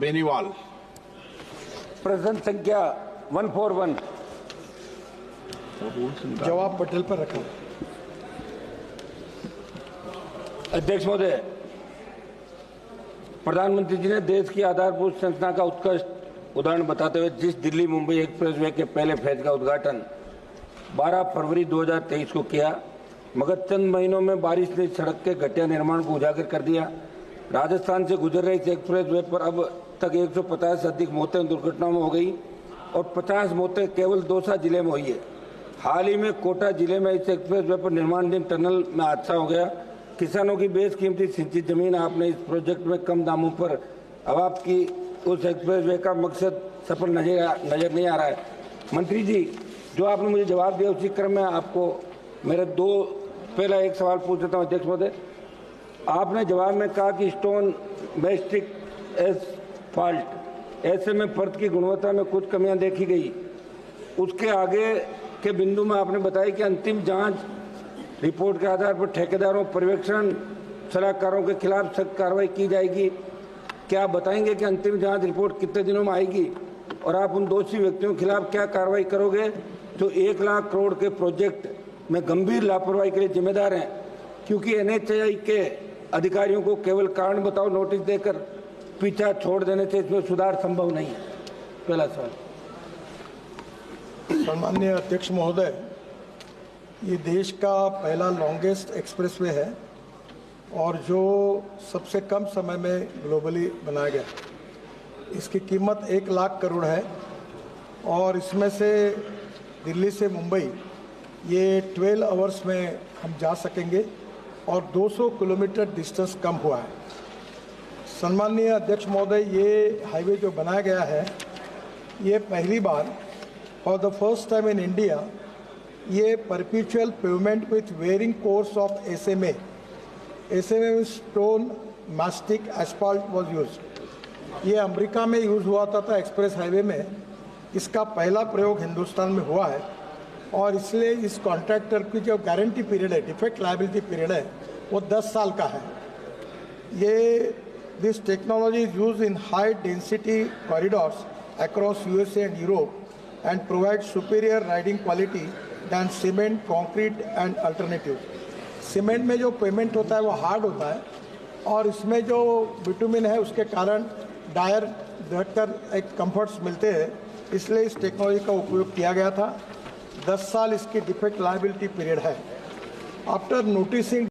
बेनीवाल। प्रश्न संख्या 141 जवाब पटेल पर रखा। अध्यक्ष महोदय, प्रधानमंत्री जी ने देश की आधारभूत संरचना का उत्कृष्ट उदाहरण बताते हुए जिस दिल्ली मुंबई एक्सप्रेसवे के पहले फेज का उद्घाटन 12 फरवरी 2023 को किया, मगर चंद महीनों में बारिश ने सड़क के घटिया निर्माण को उजागर कर दिया। राजस्थान से गुजर रही इस एक्सप्रेसवे पर अब तक 150 से अधिक मौतें दुर्घटनाओं में हो गई और 50 मौतें केवल दौसा जिले में हुई है। हाल ही में कोटा जिले में इस एक्सप्रेसवे पर निर्माणाधीन टनल में हादसा हो गया। किसानों की बेशकीमती सिंचित जमीन आपने इस प्रोजेक्ट में कम दामों पर अब आपकी उस एक्सप्रेसवे का मकसद सफल नजर नहीं आ रहा है। मंत्री जी, जो आपने मुझे जवाब दिया उसी क्रम में आपको मेरे पहला एक सवाल पूछ लेता हूँ। अध्यक्ष महोदय, आपने जवाब में कहा कि स्टोन मैस्टिक एसफाल्ट ऐसे में परत की गुणवत्ता में कुछ कमियां देखी गई। उसके आगे के बिंदु में आपने बताया कि अंतिम जांच रिपोर्ट के आधार पर ठेकेदारों, पर्यवेक्षण सलाहकारों के खिलाफ सख्त कार्रवाई की जाएगी। क्या आप बताएंगे कि अंतिम जांच रिपोर्ट कितने दिनों में आएगी और आप उन दोषी व्यक्तियों के खिलाफ क्या कार्रवाई करोगे जो 1 लाख करोड़ के प्रोजेक्ट में गंभीर लापरवाही के लिए जिम्मेदार हैं? क्योंकि NHAI के अधिकारियों को केवल कारण बताओ नोटिस देकर पीछा छोड़ देने से इसमें सुधार संभव नहीं है। पहला सवाल। सम्माननीय अध्यक्ष महोदय, ये देश का पहला लॉन्गेस्ट एक्सप्रेसवे है और जो सबसे कम समय में ग्लोबली बनाया गया। इसकी कीमत 1 लाख करोड़ है और इसमें से दिल्ली से मुंबई ये 12 आवर्स में हम जा सकेंगे और 200 किलोमीटर डिस्टेंस कम हुआ है। सम्माननीय अध्यक्ष महोदय, ये हाईवे जो बनाया गया है ये पहली बार for the first time in India ये perpetual pavement with wearing course of SMA में stone mastic asphalt was use. ये अमेरिका में यूज़ हुआ था एक्सप्रेस हाईवे में। इसका पहला प्रयोग हिंदुस्तान में हुआ है और इसलिए इस कॉन्ट्रैक्टर की जो गारंटी पीरियड है, डिफेक्ट लायबिलिटी पीरियड है, वो 10 साल का है। ये this technology is use in high density corridors across USA and Europe and provide superior riding quality than cement, concrete and alternative. Cement में जो पेमेंट होता है वो हार्ड होता है और इसमें जो बिटुमिन है उसके कारण डायर बेहतर एक कंफर्ट्स मिलते हैं, इसलिए इस टेक्नोलॉजी का उपयोग किया गया था। 10 साल इसकी डिफेक्ट लायबिलिटी पीरियड है। After noticing